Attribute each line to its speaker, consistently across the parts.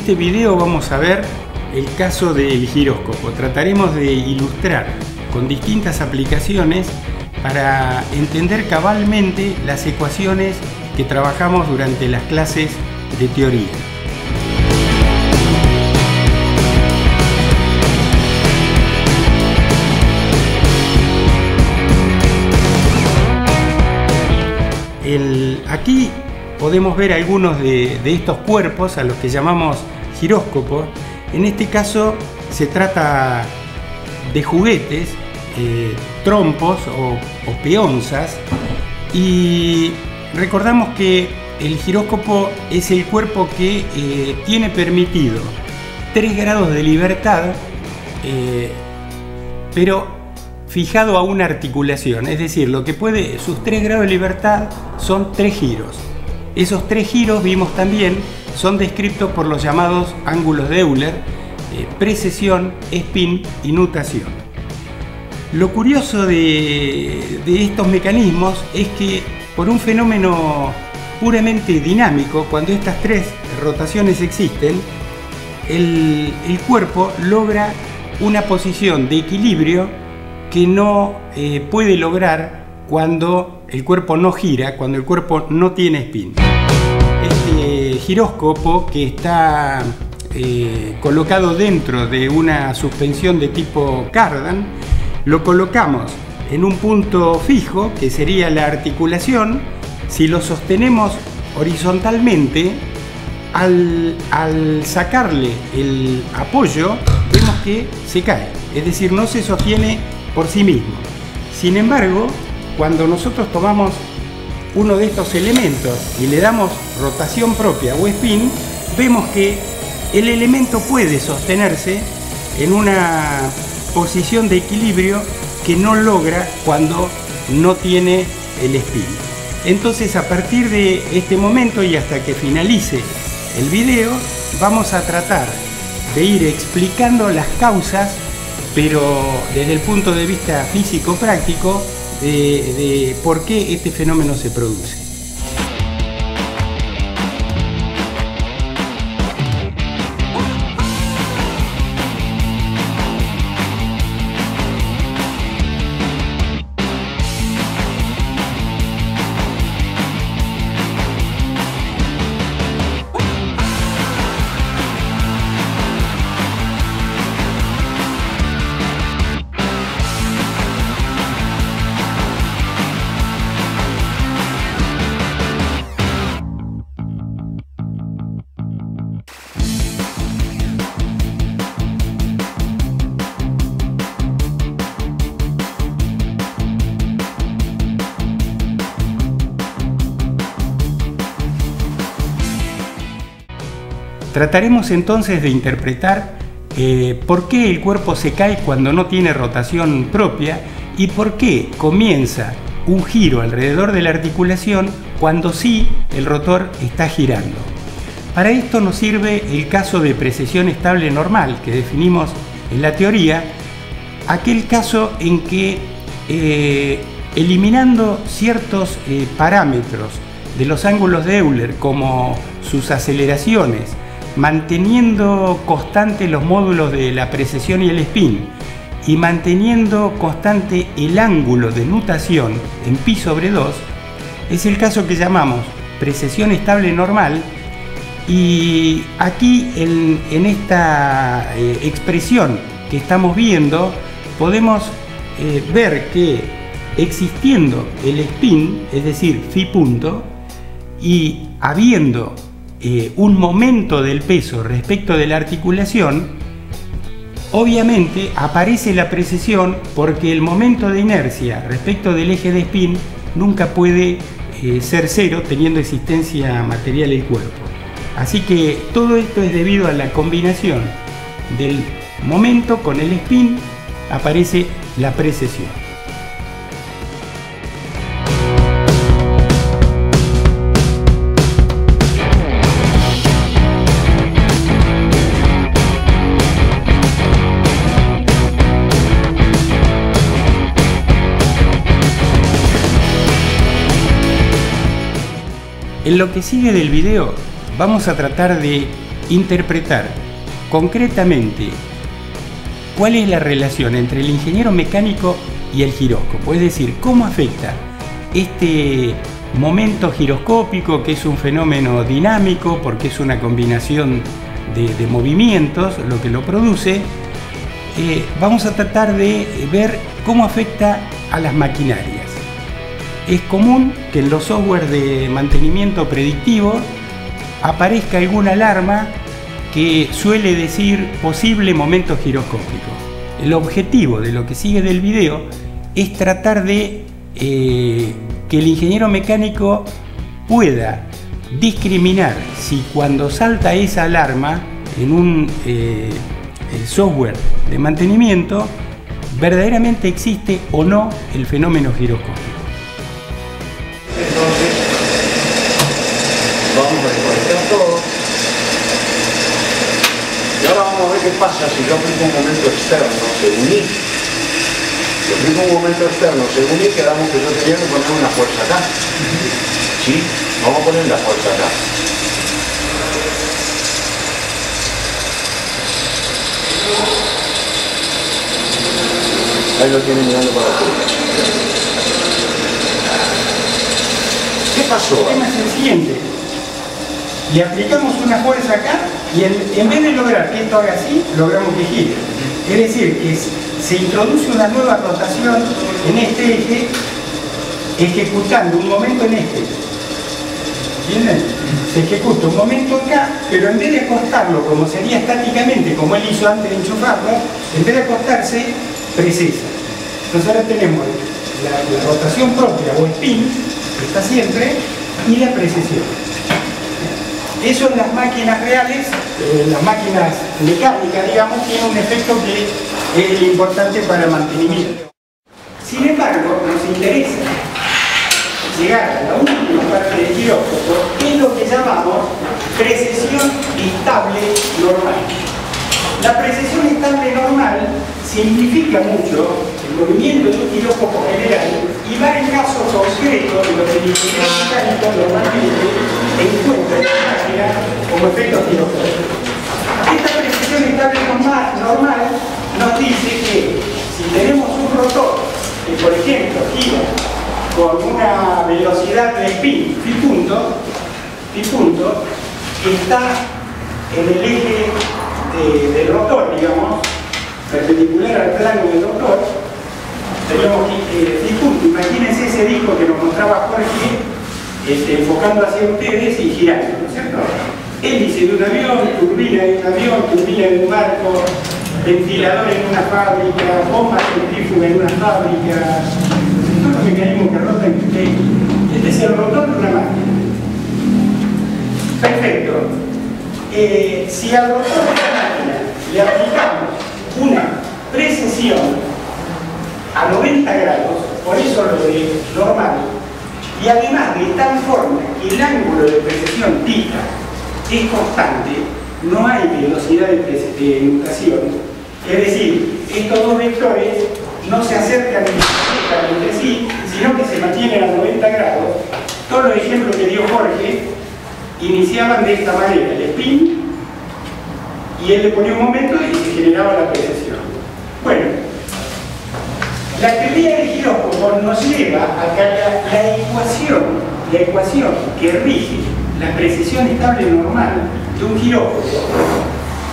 Speaker 1: este video vamos a ver el caso del giróscopo. Trataremos de ilustrar con distintas aplicaciones para entender cabalmente las ecuaciones que trabajamos durante las clases de teoría. Aquí podemos ver algunos de estos cuerpos a los que llamamos giróscopos. En este caso se trata de juguetes, trompos o peonzas, y recordamos que el giróscopo es el cuerpo que tiene permitido 3 grados de libertad, pero fijado a una articulación, es decir, lo que puede, sus 3 grados de libertad son 3 giros. Esos 3 giros, vimos también, son descritos por los llamados ángulos de Euler, precesión, spin y nutación. Lo curioso de estos mecanismos es que por un fenómeno puramente dinámico, cuando estas 3 rotaciones existen, el cuerpo logra una posición de equilibrio que no puede lograr cuando el cuerpo no gira, cuando el cuerpo no tiene spin. Este giróscopo, que está colocado dentro de una suspensión de tipo Cardan, lo colocamos en un punto fijo, que sería la articulación. Si lo sostenemos horizontalmente, al sacarle el apoyo, vemos que se cae, es decir, no se sostiene por sí mismo. Sin embargo, cuando nosotros tomamos uno de estos elementos y le damos rotación propia o spin, vemos que el elemento puede sostenerse en una posición de equilibrio que no logra cuando no tiene el spin. Entonces, a partir de este momento y hasta que finalice el video, vamos a tratar de ir explicando las causas, pero desde el punto de vista físico-práctico, de por qué este fenómeno se produce. Trataremos entonces de interpretar por qué el cuerpo se cae cuando no tiene rotación propia y por qué comienza un giro alrededor de la articulación cuando sí el rotor está girando. Para esto nos sirve el caso de precesión estable normal que definimos en la teoría, aquel caso en que eliminando ciertos parámetros de los ángulos de Euler, como sus aceleraciones, manteniendo constante los módulos de la precesión y el spin y manteniendo constante el ángulo de nutación en pi sobre 2, es el caso que llamamos precesión estable normal. Y aquí en esta expresión que estamos viendo podemos ver que existiendo el spin, es decir, phi punto, y habiendo un momento del peso respecto de la articulación, obviamente aparece la precesión, porque el momento de inercia respecto del eje de spin nunca puede ser cero teniendo existencia material el cuerpo. Así que todo esto es debido a la combinación del momento con el spin, aparece la precesión. En lo que sigue del video vamos a tratar de interpretar concretamente cuál es la relación entre el ingeniero mecánico y el giróscopo, es decir, cómo afecta este momento giroscópico, que es un fenómeno dinámico porque es una combinación de movimientos lo que lo produce. Vamos a tratar de ver cómo afecta a las maquinarias. Es común que en los software de mantenimiento predictivo aparezca alguna alarma que suele decir posible momento giroscópico. El objetivo de lo que sigue del video es tratar de que el ingeniero mecánico pueda discriminar si cuando salta esa alarma en un software de mantenimiento verdaderamente existe o no el fenómeno giroscópico.
Speaker 2: Entonces, vamos a desconectar todo. Y ahora vamos a ver qué pasa si yo aplico un momento externo según I. Si aplico un momento externo según I, quedamos que yo tenía que poner una fuerza acá. ¿Sí? Vamos a poner la fuerza acá. Ahí lo tienen mirando para afuera. ¿Qué pasó?
Speaker 1: El tema es el siguiente. Le aplicamos una fuerza acá y en vez de lograr que esto haga así, logramos que gire. Es decir, que se introduce una nueva rotación en este eje, ejecutando un momento en este. ¿Entienden? Se ejecuta un momento acá, pero en vez de acostarlo como sería estáticamente, como él hizo antes de enchufarlo, en vez de acostarse, precesa. Entonces ahora tenemos la rotación propia o spin, que está siempre, y la precesión. Eso en las máquinas reales, las máquinas mecánicas, digamos, tiene un efecto que es importante para el mantenimiento. Sin embargo, nos interesa llegar a la última parte del giróscopo, que es lo que llamamos precesión estable normal. La precesión estable normal simplifica mucho el movimiento de un giróscopo general y va en casos concretos de lo que el ingeniero mecánico normalmente encuentra en la máquina como efecto giróscopo. Esta precesión estable normal nos dice que si tenemos un rotor que, por ejemplo, gira con una velocidad de spin, phi punto, que está en el eje del rotor, digamos, perpendicular al plano del rotor, tenemos phi punto. Imagínense ese disco que nos mostraba Jorge, enfocando hacia ustedes y girando, ¿no es cierto? Hélice de un avión, turbina de un avión, turbina de un barco, ventilador en una fábrica, bomba centrífuga en una fábrica, todos los mecanismos que rotan que usted. Este es el rotor de una máquina. Perfecto. Si al rotor de la máquina le aplicamos una precesión a 90 grados, por eso lo de normal, y además de tal forma que el ángulo de precesión theta es constante, no hay velocidad de nutación, es decir, estos dos vectores no se acercan ni se alejan entre sí, sino que se mantienen a 90 grados. Todos los ejemplos que dio Jorge iniciaban de esta manera, el spin, y él le ponía un momento y se generaba la precesión. Bueno, la teoría del giróscopo nos lleva a que la ecuación que rige la precesión estable normal de un giróscopo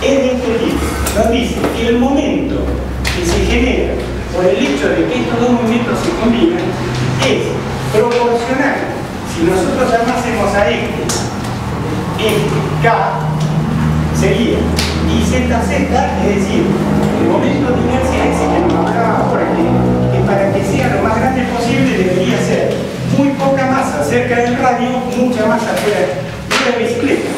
Speaker 1: es de este tipo. Nos dice que el momento que se genera por el hecho de que estos dos movimientos se combinan es proporcional. Si nosotros llamásemos a K sería IZZ, es decir, el momento de inercia ese que nos hablaba Jorge, que para que sea lo más grande posible debería ser muy poca masa cerca del radio, mucha masa fuera de bicicleta,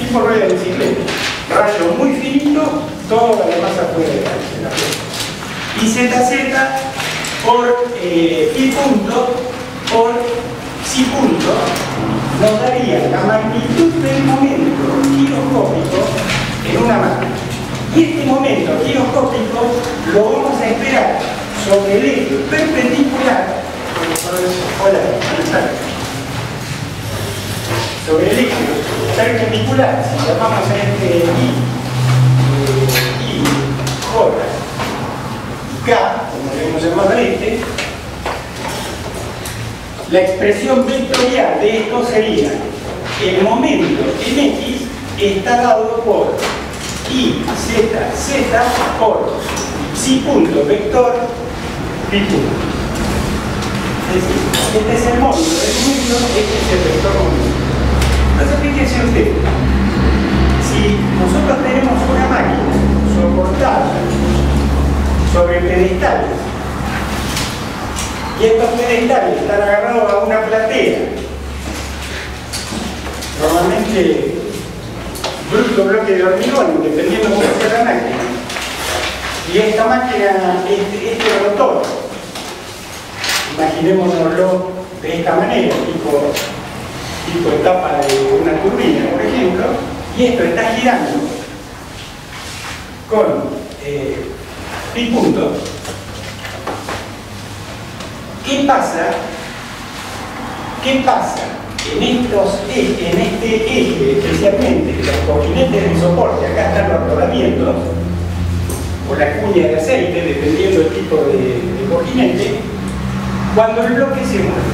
Speaker 1: tipo rueda de bicicleta, rayo muy finito, toda la masa fuera de la rueda. Y ZZ por pi punto por psi punto nos daría la magnitud del momento giroscópico en una máquina. Y este momento giroscópico lo vamos a esperar sobre el eje perpendicular, sobre el eje perpendicular, si llamamos a este I, J y K, como le hemos llamado a este, la expresión vectorial de esto sería el momento en X está dado por I, Z, Z por psi punto vector pi punto. Es decir, este es el módulo del mundo, este es el vector módulo. Entonces, fíjense ustedes, si nosotros tenemos una máquina soportada sobre pedestales y estos pedestales están agarrados a una platea, normalmente bruto bloque de hormigón, dependiendo de cómo sea la máquina, y esta máquina, este rotor, imaginémonoslo de esta manera, tipo etapa de una turbina, por ejemplo, y esto está girando con pi punto. ¿Qué pasa en este eje, especialmente los cojinetes de soporte? Acá están los rodamientos o la cuña de aceite, dependiendo del tipo de cojinete, cuando el bloque se mueve.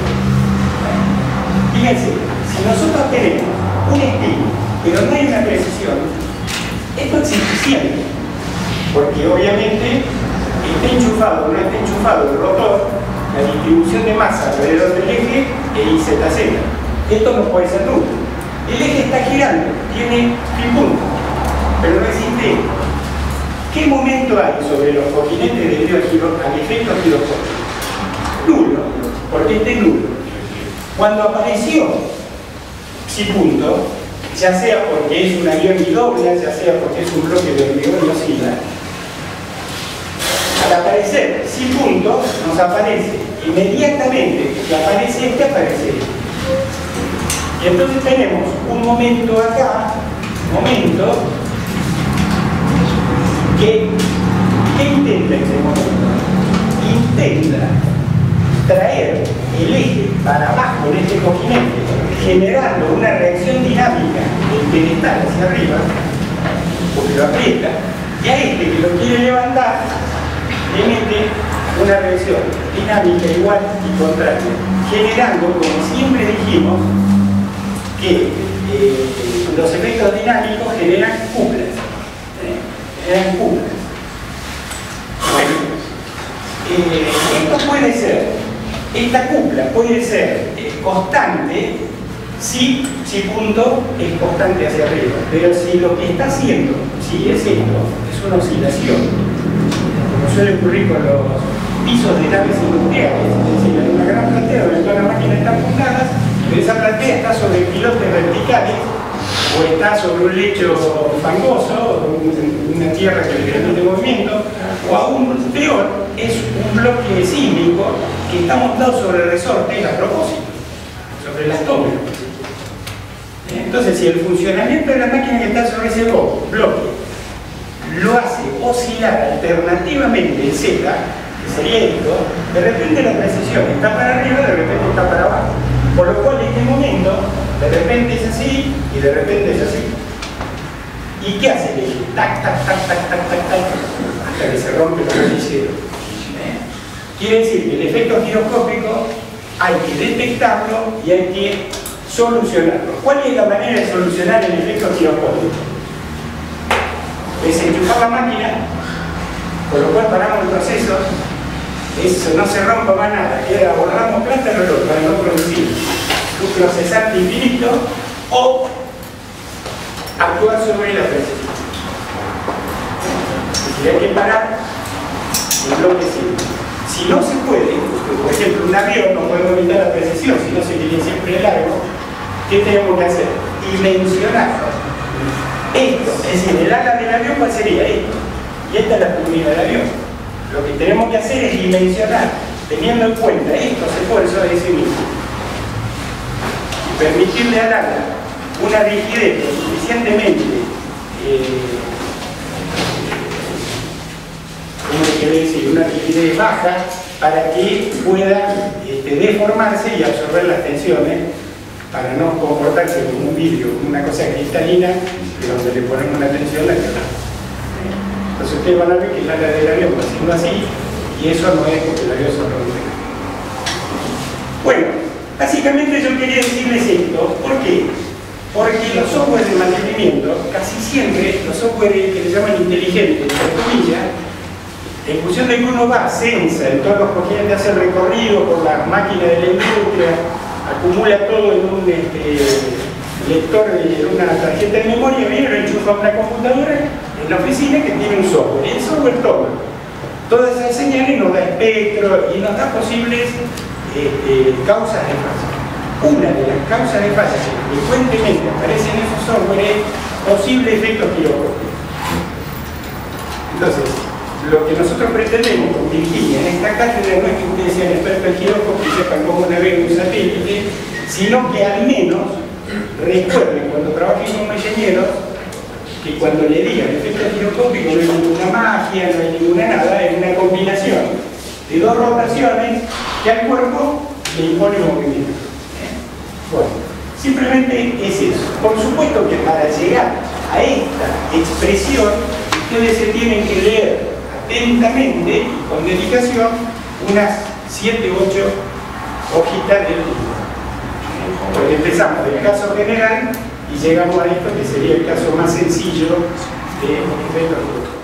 Speaker 1: Fíjense, si nosotros tenemos un estilo, pero no hay una precisión, esto es insuficiente, porque obviamente está enchufado o no está enchufado el rotor, la distribución de masa alrededor del eje es IZZ. Esto no puede ser nunca. El eje está girando, tiene pi punto, pero no existe esto. ¿Qué momento hay sobre los cojinetes debido al efecto giroscópico? Nulo, porque este es nulo. Cuando apareció psi punto, ya sea porque es un avión y dobla, ya sea porque es un bloque de hormigón y oscila, al aparecer psi punto, nos aparece inmediatamente que aparece este, aparece este. Y entonces tenemos un momento acá, que intenta este momento. Intenta traer el eje para abajo en este cojinete, generando una reacción dinámica del pedestal hacia arriba, porque lo aprieta, y a este que lo quiere levantar, le mete una reacción dinámica igual y contraria, generando, como siempre dijimos, que los efectos dinámicos generan cuplas. Esto puede ser, esta cupla puede ser constante si punto es constante hacia arriba, pero si lo que está haciendo, si es esto, es una oscilación, como suele ocurrir con los pisos de naves industriales, es decir, hay una gran platea donde todas las máquinas están fundadas, pero esa platea está sobre pilotes verticales o está sobre un lecho fangoso, una tierra que le permite movimiento, o aún peor, es un bloque sísmico que está montado sobre resortes a propósito, sobre las tomas. Entonces, si el funcionamiento de la máquina que está sobre ese bloque lo hace oscilar alternativamente en Z, que sería esto, de repente la precisión está para arriba, de repente está para abajo. Por lo cual en este momento, de repente es así y de repente es así. ¿Y qué hace el eje? Tac, tac, tac, tac, tac, tac, tac, hasta que se rompe el noticiero. Quiere decir que el efecto giroscópico hay que detectarlo y hay que solucionarlo. ¿Cuál es la manera de solucionar el efecto giroscópico? Es enchufar la máquina, con lo cual paramos el proceso, eso no se rompa más nada, queda, borramos plata para no producir un procesante infinito, o actuar sobre la precisión. Si hay que parar el bloque simple. Si no se puede, por ejemplo un avión no podemos evitar la precisión, si no se tiene siempre largo, ¿qué tenemos que hacer? Dimensionar esto, es decir, el ala del avión, ¿cuál sería? Esto, y esta es la turbina del avión. Lo que tenemos que hacer es dimensionar, teniendo en cuenta estos esfuerzos de ese mismo, y permitirle al ala una rigidez lo suficientemente una rigidez baja para que pueda deformarse y absorber las tensiones para no comportarse como un vidrio, como una cosa cristalina, donde le ponemos la tensión la quebramos. Entonces ustedes van a ver que el ala del avión va haciendo así, y eso no es porque el avión se rompe. Bueno, básicamente yo quería decirles esto. ¿Por qué? Porque los software de mantenimiento, casi siempre, los software que le llaman inteligentes, entre comillas, en función de que uno va, censa en todos los cogentes, hace el recorrido por las máquinas de la industria, acumula todo en un lector, en una tarjeta de memoria, viene, lo enchufa a una computadora en la oficina que tiene un software. Y el software toma todas esas señales, nos da espectro y nos da posibles causas de falla. Una de las causas de falla que frecuentemente aparecen en esos software es posible efecto giroscópico. Entonces, lo que nosotros pretendemos con Virginia en esta cátedra no es que ustedes sean expertos en giroscopio y sepan cómo navega un satélite, sino que al menos recuerden cuando trabajen como ingenieros que cuando le digan efecto giroscópico no hay ninguna magia, no hay ninguna nada, es una combinación de dos rotaciones que al cuerpo le impone movimiento. Bueno, simplemente es eso. Por supuesto que para llegar a esta expresión ustedes se tienen que leer atentamente y con dedicación unas 7 u 8 hojitas del libro. Porque empezamos del caso general y llegamos a esto que sería el caso más sencillo de efectos giroscópicos.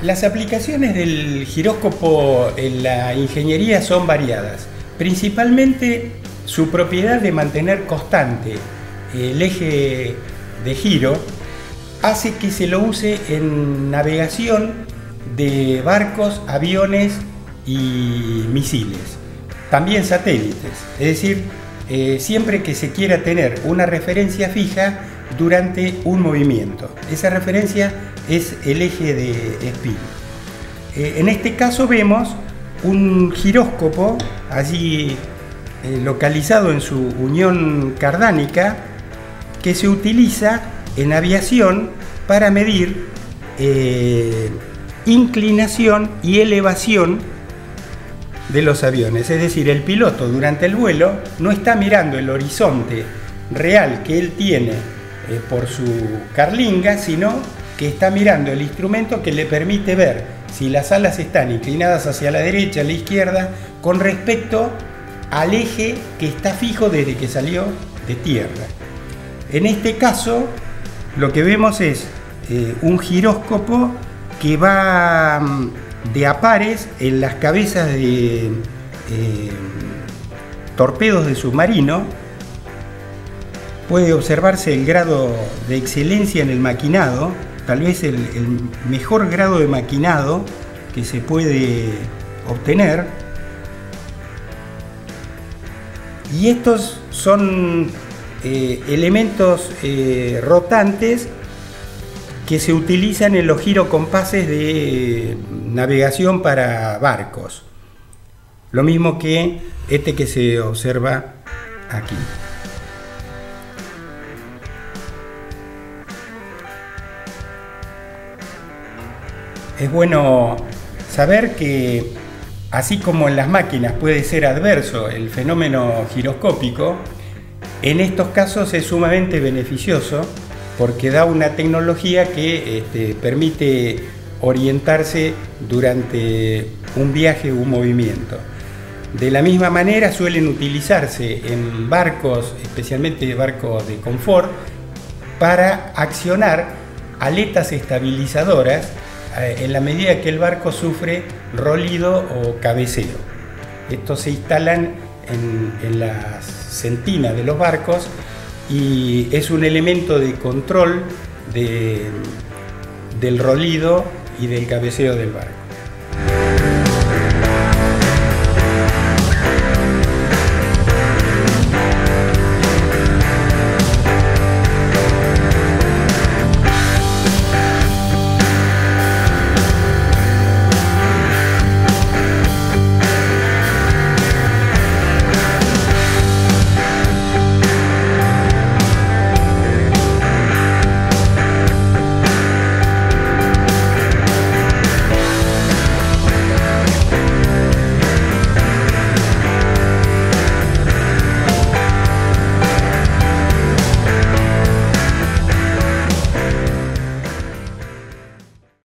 Speaker 1: Las aplicaciones del giróscopo en la ingeniería son variadas. Principalmente su propiedad de mantener constante el eje de giro hace que se lo use en navegación de barcos, aviones y misiles. También satélites. Es decir, siempre que se quiera tener una referencia fija durante un movimiento. Esa referencia es el eje de spin. En este caso vemos un giróscopo allí localizado en su unión cardánica que se utiliza en aviación para medir inclinación y elevación de los aviones. Es decir, el piloto durante el vuelo no está mirando el horizonte real que él tiene por su carlinga, sino que está mirando el instrumento que le permite ver si las alas están inclinadas hacia la derecha, a la izquierda, con respecto al eje que está fijo desde que salió de tierra. En este caso, lo que vemos es un giróscopo que va de a pares en las cabezas de torpedos de submarino. Puede observarse el grado de excelencia en el maquinado, tal vez el mejor grado de maquinado que se puede obtener. Y estos son elementos rotantes que se utilizan en los girocompases de navegación para barcos. Lo mismo que este que se observa aquí. Es bueno saber que, así como en las máquinas puede ser adverso el fenómeno giroscópico, en estos casos es sumamente beneficioso porque da una tecnología que permite orientarse durante un viaje o un movimiento. De la misma manera suelen utilizarse en barcos, especialmente barcos de confort, para accionar aletas estabilizadoras en la medida que el barco sufre rolido o cabeceo. Estos se instalan en las sentinas de los barcos y es un elemento de control del rolido y del cabeceo del barco.